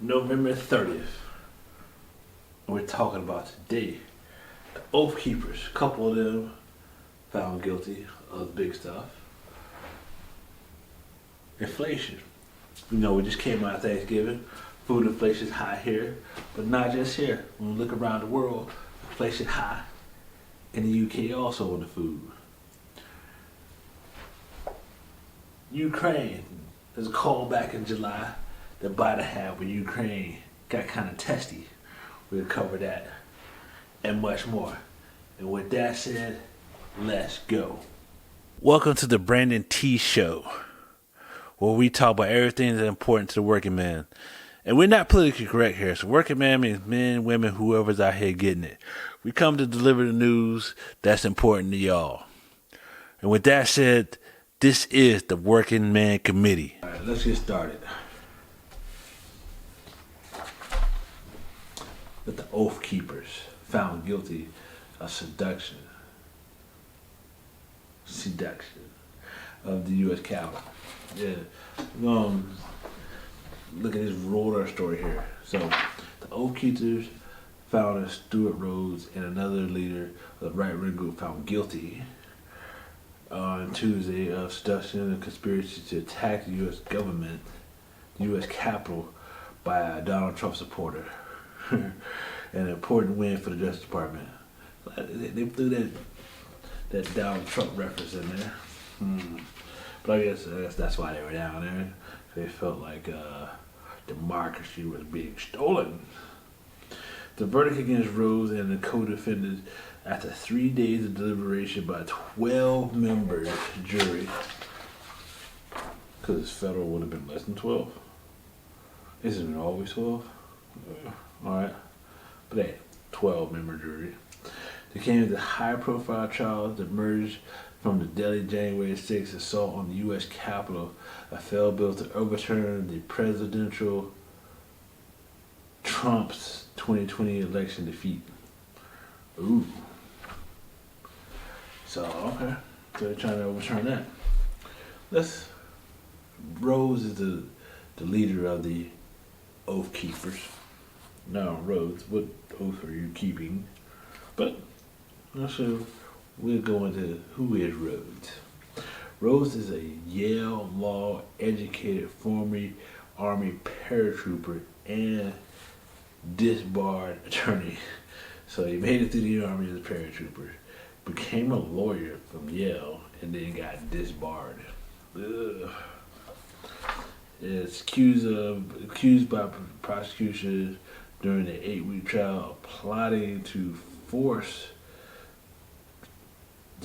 November 30th. We're talking about today. The Oath Keepers, a couple of them found guilty of big stuff. Inflation. You know, we just came out of Thanksgiving. Food inflation is high here, but not just here. When we look around the world, inflation high in the UK also on the food. Ukraine. There's a call back in July that Biden had when Ukraine got kind of testy. We'll cover that and much more. And with that said, let's go. Welcome to the Brandon T Show, where we talk about everything that's important to the working man. And we're not politically correct here. So working man means men, women, whoever's out here getting it. We come to deliver the news that's important to y'all. And with that said, this is the Working Man Committee. All right, let's get started. That the Oath Keepers found guilty of seduction of the U.S. Capitol. Yeah, look at this roller story here. So, the Oath Keepers found Stuart Rhodes and another leader of the right-wing group found guilty on Tuesday of seduction and conspiracy to attack the U.S. government, the U.S. Capitol, by a Donald Trump supporter. An important win for the Justice Department. They threw that Donald Trump reference in there. But I guess that's why they were down there. They felt like democracy was being stolen. The verdict against Rose and the co-defendants after 3 days of deliberation by a 12-member jury. Because it's federal would have been less than 12. Isn't it always 12? Alright. But hey, 12-member jury. They came to the high-profile trials that emerged from the deadly January 6th assault on the U.S. Capitol, a failed bill to overturn the presidential Trump's 2020 election defeat. Ooh. So, okay. So they're trying to overturn that. Rose is the leader of the Oath Keepers. Now, Rhodes, what oath are you keeping? But, also, we'll go into who is Rhodes. Rhodes is a Yale law educated former Army paratrooper and disbarred attorney. So he made it through the Army as a paratrooper, became a lawyer from Yale, and then got disbarred. Ugh. It's accused by prosecution during the 8-week trial of plotting to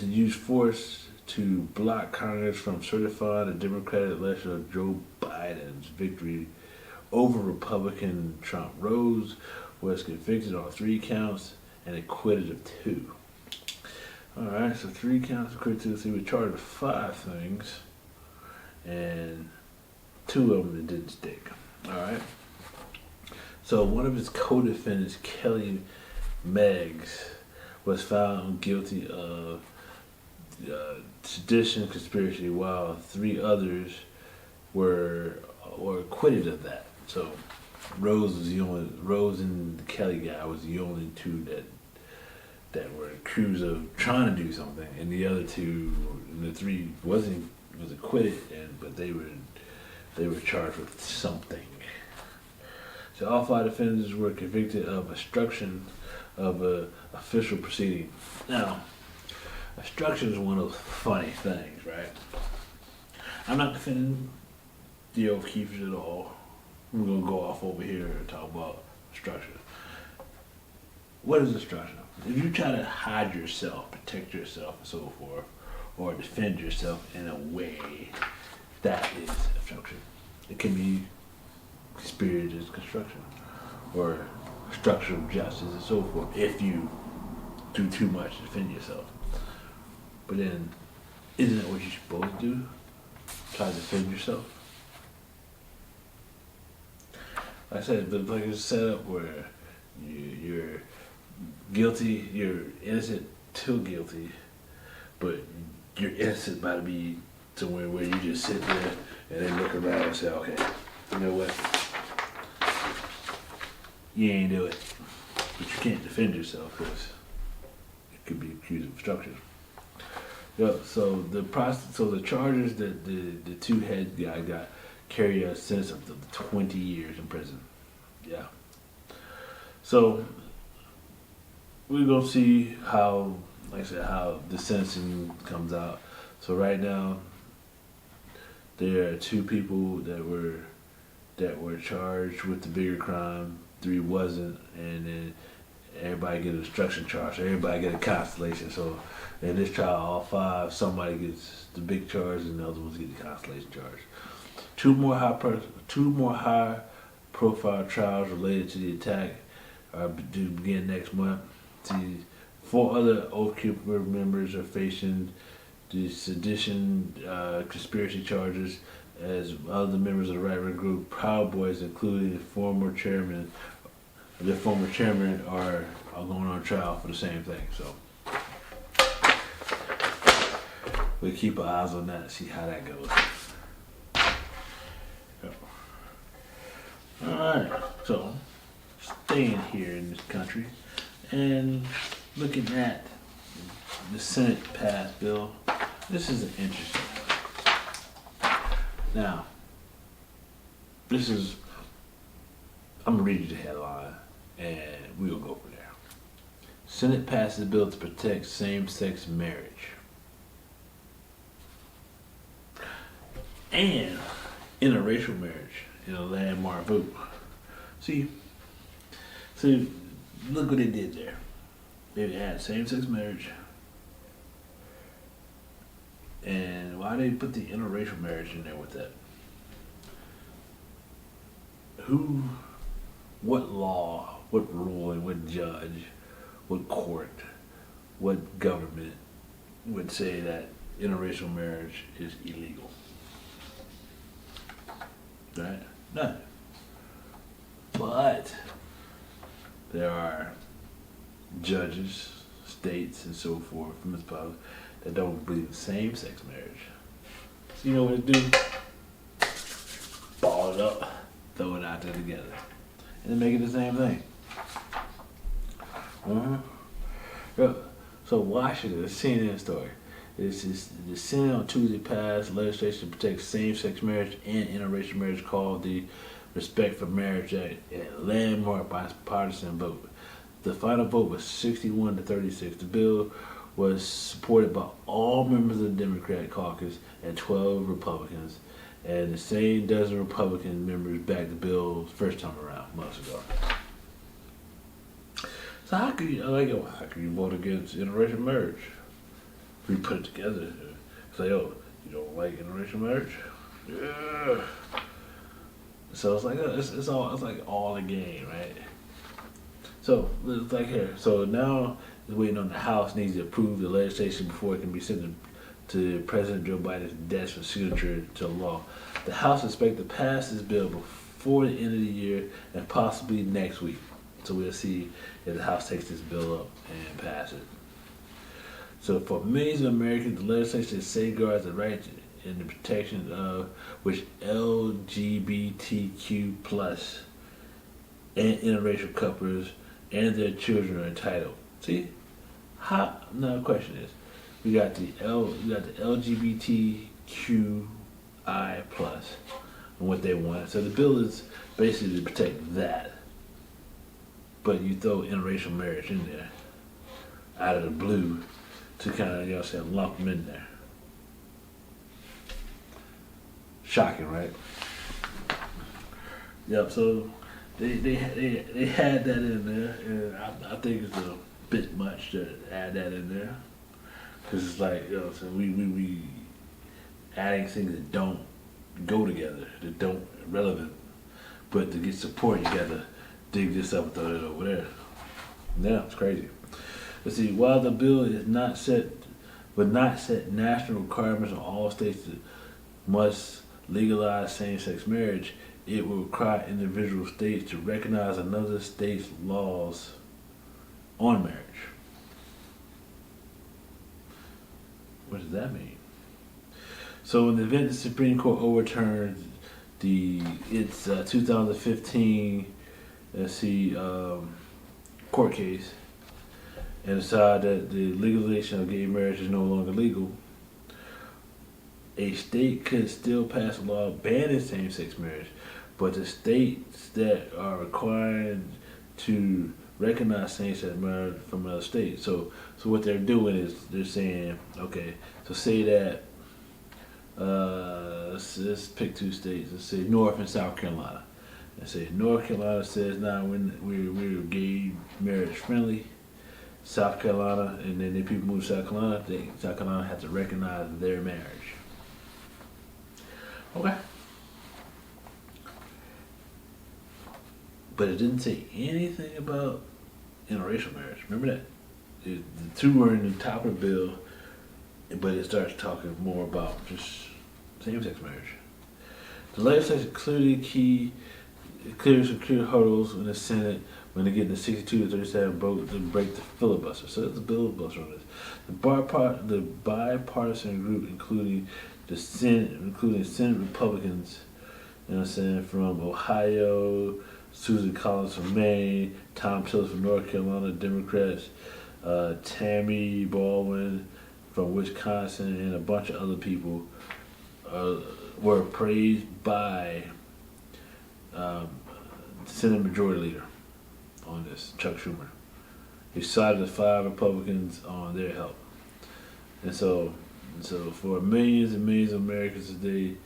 use force to block Congress from certifying the Democratic election of Joe Biden's victory over Republican Trump. Rhodes was convicted on 3 counts and acquitted of 2. Alright, so 3 counts, acquitted of 2. He was charged with 5 things, and 2 of them that didn't stick. Alright. So one of his co-defendants, Kelly Meggs, was found guilty of sedition conspiracy, while 3 others were acquitted of that. So Rose and the Kelly guy was the only 2 that were accused of trying to do something, and the other 2, the 3 was acquitted, but they were charged with something. So all 5 defendants were convicted of obstruction of an official proceeding. Now, obstruction is one of those funny things, right? I'm not defending the Oath Keepers at all. We're going to go off over here and talk about obstruction. What is obstruction? If you try to hide yourself, protect yourself, and so forth, or defend yourself in a way, that is obstruction. It can be conspiracy as construction, or obstruction of justice, and so forth, if you do too much to defend yourself. But then, isn't that what you're supposed to do? Try to defend yourself? Like I said, but like it's set up where you're guilty, you're innocent till guilty, but you're innocent by to be somewhere where you just sit there and then look around and say, okay, you know what? you ain't do it. But you can't defend yourself because it could be accused of obstruction. Yep. So the charges that the two head guy got carry a sentence of 20 years in prison. Yeah. So we're gonna see how, like I said, how the sentencing comes out. So right now, there are two people that were charged with the bigger crime. 3 wasn't, and then everybody get a destruction charge. So everybody get a constellation. So in this trial, all 5, somebody gets the big charge, and the other ones get the constellation charge. Two more high profile trials related to the attack are due to begin next month. See, 4 other Oath Keeper members are facing the sedition, conspiracy charges, as other members of the right-wing group Proud Boys, including the former chairman. Their former chairman are going on trial for the same thing. So we keep our eyes on that and see how that goes. Alright, so staying here in this country and looking at the Senate passed bill, this is an interesting one. Now, I'm going to read you the headline and we'll go from there. Senate passes a bill to protect same-sex marriage and interracial marriage in a landmark vote. See, look what they did there. They had same-sex marriage, and why they put the interracial marriage in there with that? What law, what ruling, what judge, what court, what government would say that interracial marriage is illegal? Right? None. But there are judges, states, and so forth, municipalities that don't believe in same-sex marriage. So you know what to do? Ball it up, throw it out there together, and then make it the same thing. So Washington, the CNN story. The Senate on Tuesday passed legislation to protect same-sex marriage and interracial marriage called the Respect for Marriage Act, a landmark bipartisan vote. The final vote was 61 to 36. The bill was supported by all members of the Democratic caucus and 12 Republicans, and the same dozen Republican members backed the bill first time around months ago. So how could you vote against interracial marriage? We put it together. Say, oh, you don't like interracial marriage? Yeah. So it's like it's all a game, right? So it's like here. So now it's waiting on the House needs to approve the legislation before it can be sent to President Joe Biden's desk for signature to law. The House expects to pass this bill before the end of the year and possibly next week. So we'll see if the House takes this bill up and pass it. So for millions of Americans, the legislation safeguards the rights and the protection of which LGBTQ plus and interracial couples and their children are entitled. See, now the question is, we got the LGBTQI plus and what they want. So the bill is basically to protect that, but you throw interracial marriage in there out of the blue to kind of lump them in there. Shocking, right? Yep. So they had that in there, and I think it's a bit much to add that in there, because it's like so we adding things that don't go together, that don't relevant, but to get support you gotta dig this up and throw it over there. Yeah, it's crazy. Let's see. While the bill would not set national requirements on all states that must legalize same-sex marriage, it will require individual states to recognize another state's laws on marriage. What does that mean? So in the event the Supreme Court overturns its 2015 let's see, court case and decide that the legalization of gay marriage is no longer legal, a state could still pass a law banning same-sex marriage, but the states that are required to recognize same-sex marriage from another state. So what they're doing is they're saying, okay, so say that let's pick two states. Let's say North and South Carolina. Let's say North Carolina says now we're gay marriage friendly. South Carolina, and then the people move to South Carolina, South Carolina has to recognize their marriage. Okay. But it didn't say anything about interracial marriage. Remember that? The two were in the top of the bill, but it starts talking more about just same-sex marriage. The legislation clears some clear hurdles in the Senate when they get the 62 to 37 vote to break the filibuster. So there's a filibuster on this. The bipartisan group, including Senate Republicans, you know what I'm saying, from Ohio, Susan Collins from Maine, Tom Tillis from North Carolina, Democrats, Tammy Baldwin from Wisconsin, and a bunch of other people were praised by Senate Majority Leader on this, Chuck Schumer. He cited the 5 Republicans on their help. And so for millions and millions of Americans today,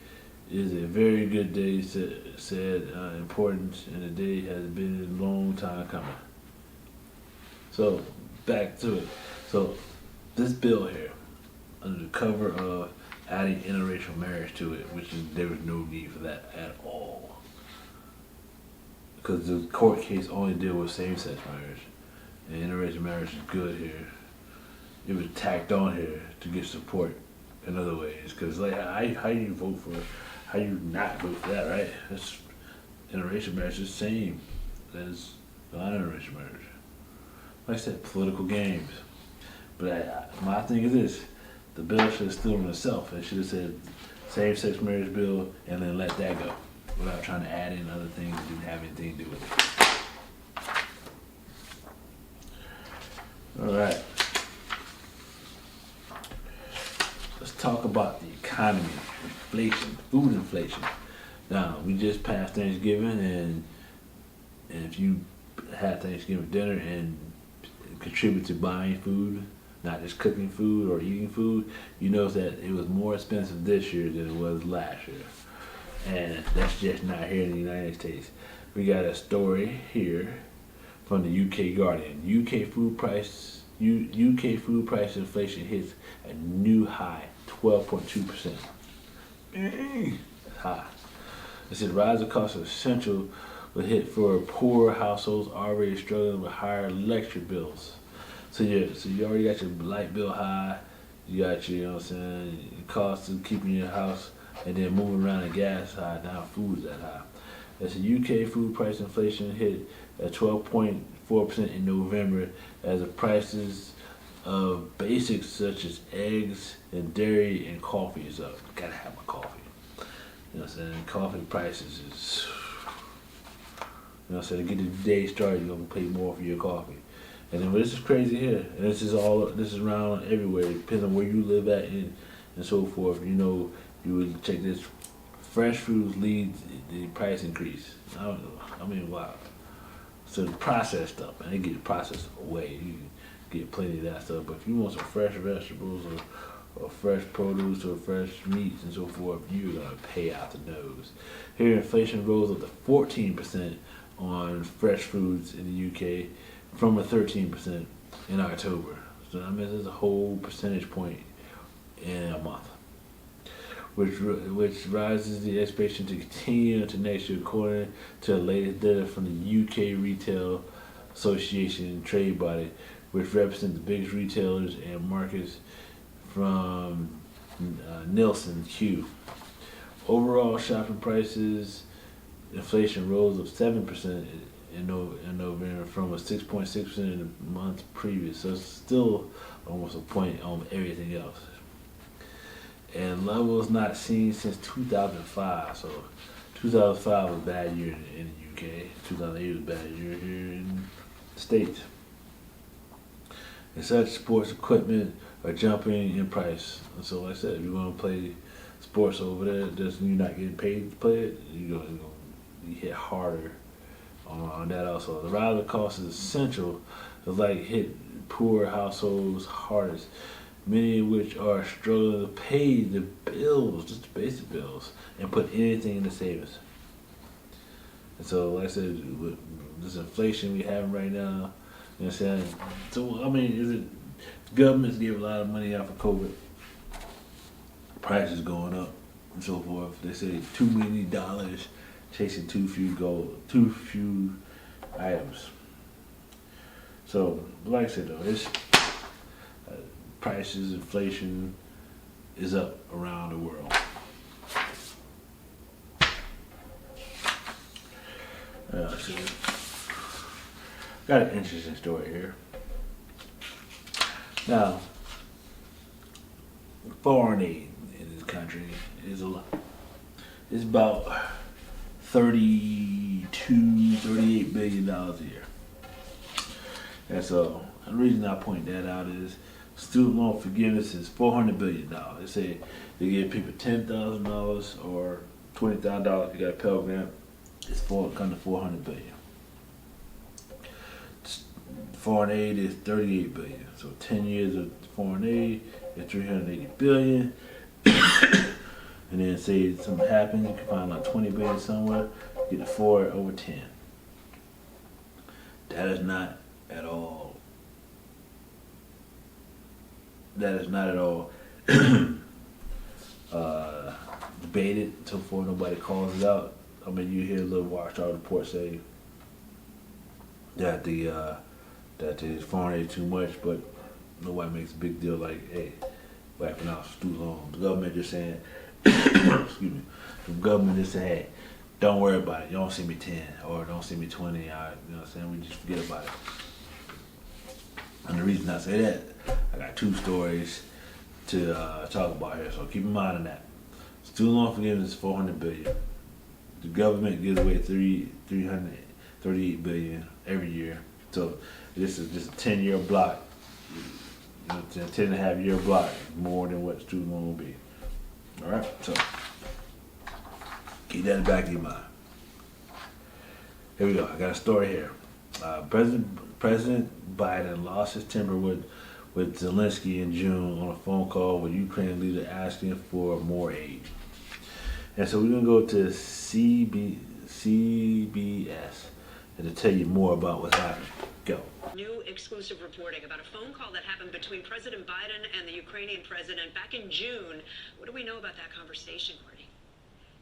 is a very good day, said important, and the day has been a long time coming. So, back to it. So, this bill here, under the cover of adding interracial marriage to it, there was no need for that at all. Because the court case only deal with same-sex marriage, and interracial marriage is good here. It was tacked on here to get support in other ways. Because like, how you vote for it? How you not vote for that, right? That's interracial marriage is the same as non-interracial marriage. Like I said, political games. But my thing is this: the bill should have stood on itself. It should have said same-sex marriage bill and then let that go, without trying to add in other things that didn't have anything to do with it. All right. Let's talk about the economy, inflation, food inflation. Now, we just passed Thanksgiving, and if you had Thanksgiving dinner and contribute to buying food, not just cooking food or eating food, you know that it was more expensive this year than it was last year. And that's just not here in the United States. We got a story here from the UK Guardian. UK food price inflation hits a new high, 12.2%. High. It said rise of cost of essential will hit for poor households already struggling with higher electric bills. So you already got your light bill high, you got your, you know what I'm saying, your cost of keeping your house, and then moving around the gas high, now food's that high. As the UK food price inflation hit at 12.4% in November, as the prices of basics such as eggs and dairy and coffee is up. Gotta have my coffee. You know what I'm saying? Coffee prices is, you know what I'm saying, to get the day started, you're gonna pay more for your coffee. And then, but this is crazy here. And this is around everywhere. It depends on where you live at and so forth. You know, you would check this. Fresh foods lead the price increase. I mean, wow. So the processed stuff, man, they get processed away. You can get plenty of that stuff. But if you want some fresh vegetables or fresh produce or fresh meats and so forth, you're gonna pay out the nose. Here, inflation rose up to 14% on fresh foods in the UK from a 13% in October. So I mean, there's a whole percentage point in a month, which rises the expectation to continue into next year, according to the latest data from the UK Retail Association trade body, which represents the biggest retailers and markets from Nielsen Q. Overall shopping prices, inflation rose of 7% in November from a 6.6% in the month previous. So it's still almost a point on everything else. And levels not seen since 2005. So 2005 was a bad year in the UK. 2008 was a bad year here in the States. And such sports equipment are jumping in price. And so, like I said, if you're going to play sports over there, you're not getting paid to play it, you're going to be hit harder on that also. The rise of the cost is essential. It's like hit poor households hardest, many of which are struggling to pay the bills, just the basic bills, and put anything in the savings. And so, like I said, with this inflation we have right now, you know what I'm saying? So, I mean, is it governments give a lot of money out for COVID, prices going up and so forth. They say too many dollars chasing too few items. So, like I said though, it's prices, inflation is up around the world. So got an interesting story here. Now, foreign aid in this country is it's about $38 billion a year. And so the reason I point that out is student loan forgiveness is $400 billion. They say they give people $10,000 or $20,000 if you got a Pell Grant. It's come to $400 billion. Foreign aid is $38 billion. So 10 years of foreign aid is $380 billion. And then say something happens, you can find like $20 billion somewhere, get it for it over 10. That is not at all debated so far nobody calls it out. I mean, you hear a little watchdog report say that the foreign aid too much, but nobody makes a big deal like, hey, wiping out student loans. The government just saying, excuse me, the government just saying, hey, don't worry about it. You don't see me 10 or don't see me 20. You know what I'm saying? We just forget about it. And the reason I say that, I got two stories to talk about here, so keep in mind on that. Student loan forgiveness is $400 billion. The government gives away $338 billion every year. So this is just a 10-year block. You know, 10 and a half year block, more than what student loan will be. All right, so keep that in the back of your mind. Here we go. I got a story here. President Biden lost his temper with Zelensky in June on a phone call with Ukraine leader asking for more aid. And so we're gonna go to CBS and to tell you more about what's happening. Go. New exclusive reporting about a phone call that happened between President Biden and the Ukrainian president back in June. What do we know about that conversation, Courtney?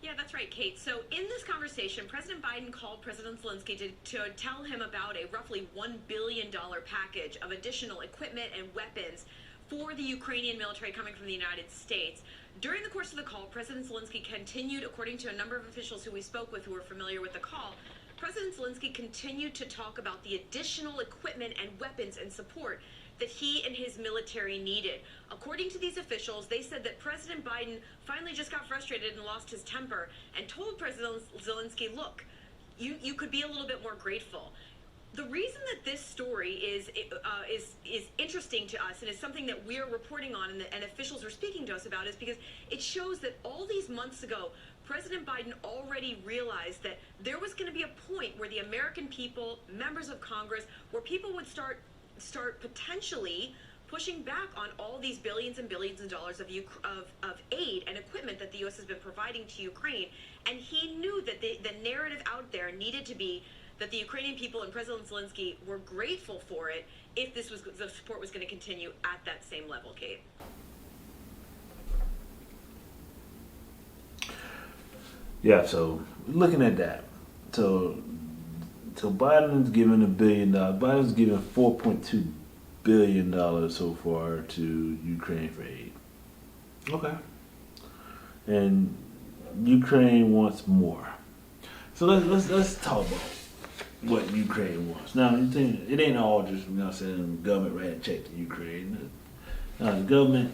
Yeah, that's right, Kate. So in this conversation, President Biden called President Zelensky to tell him about a roughly $1 billion package of additional equipment and weapons for the Ukrainian military coming from the United States. During the course of the call, President Zelensky continued, according to a number of officials who we spoke with who were familiar with the call, President Zelensky continued to talk about the additional equipment and weapons and support that he and his military needed. According to these officials, they said that President Biden finally just got frustrated and lost his temper and told President Zelensky, look, you could be a little bit more grateful. The reason that this story is interesting to us and is something that we're reporting on and officials are speaking to us about is because it shows that all these months ago, President Biden already realized that there was going to be a point where the American people, members of Congress, where people would start potentially pushing back on all these billions and billions of dollars of aid and equipment that the U.S. has been providing to Ukraine. And he knew that the narrative out there needed to be that the Ukrainian people and President Zelensky were grateful for it if the support was going to continue at that same level, Kate. Yeah, so looking at that, so Biden's given $1 billion. Biden's given $4.2 billion so far to Ukraine for aid. Okay, and Ukraine wants more. So let's talk about what Ukraine wants. Now, you think it ain't all just sending the government writing a check to Ukraine. Now, the government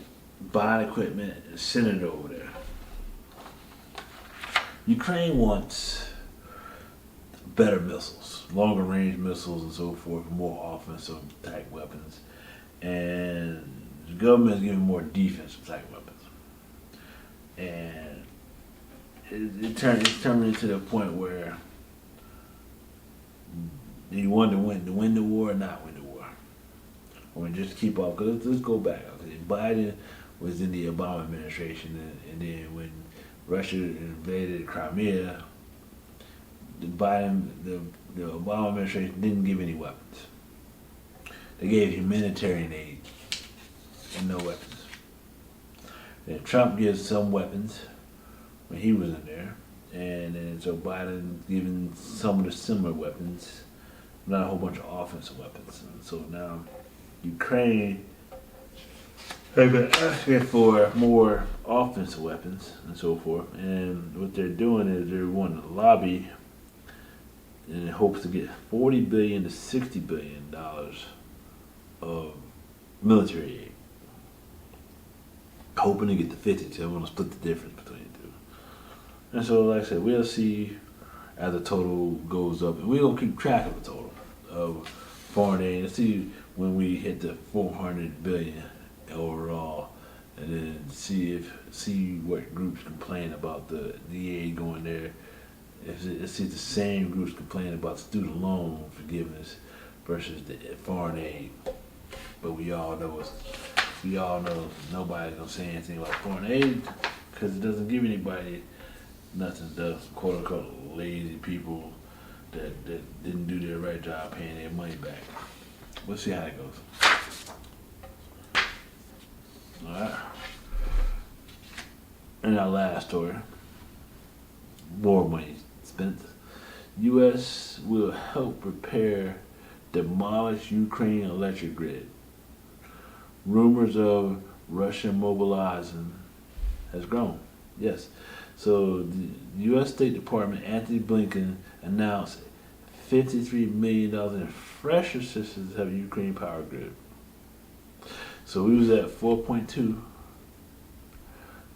buying equipment and sending it over there. Ukraine wants better missiles, longer range missiles, and so forth, more offensive type weapons, and the government is giving more defensive type weapons, and it's turning into the point where you want to win the war or not win the war, or just keep up. Because let's go back. Okay, Biden was in the Obama administration, and then when Russia invaded Crimea, the Obama administration didn't give any weapons. They gave humanitarian aid and no weapons. And Trump gives some weapons when he was in there, and then so Biden giving some of the similar weapons, not a whole bunch of offensive weapons. And so now Ukraine have been asking for more offensive weapons and so forth, and what they're doing is they're wanting to lobby in hopes to get $40 billion to $60 billion of military aid. Hoping to get to 50, so I'm going to split the difference between the two. And so, like I said, we'll see as the total goes up, and we're going to keep track of the total of foreign aid and see when we hit the 400 billion overall, and then see what groups complain about the aid going there. If see the same groups complain about student loan forgiveness versus the foreign aid, but we all know nobody's gonna say anything about foreign aid because it doesn't give anybody nothing. The quote unquote lazy people that didn't do their right job paying their money back. We'll see how it goes. All right. And our last story, more money spent. U.S. will help repair demolished Ukraine electric grid. Rumors of Russia mobilizing has grown. Yes. So the U.S. State Department, Anthony Blinken, announced $53 million in fresh assistance to have Ukraine power grid. So we was at 4.2.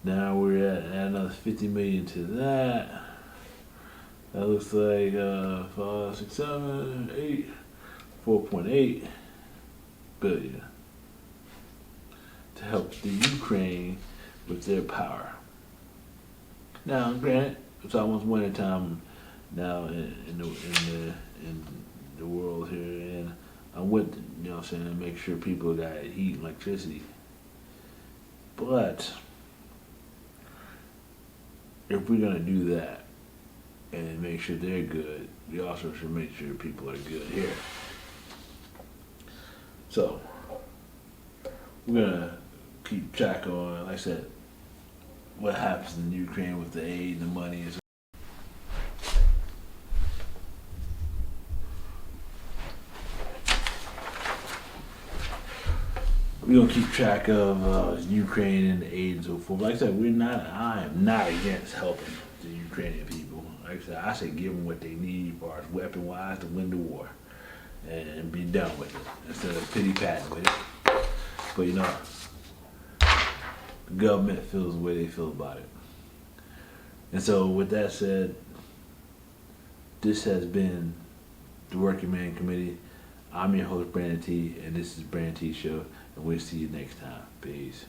Now we're at another 50 million to that. That looks like 5, 6, 7, 8, 4.8 billion to help the Ukraine with their power. Now, granted, it's almost winter time now in the world here, and I'm with, you know what I'm saying, to make sure people got heat and electricity. But if we're gonna do that and make sure they're good, we also should make sure people are good here. So we're gonna keep track on, like I said, what happens in Ukraine with the aid and the money. We're gonna keep track of Ukraine and the aid and so forth. Like I said, I am not against helping the Ukrainian people. Like I said, give them what they need as far as weapon wise to win the war and be done with it instead of pity patting with it. But you know, the government feels the way they feel about it. And so with that said, this has been the Working Man Committee. I'm your host, Brandon T, and this is Brandon T Show, and we'll see you next time. Peace.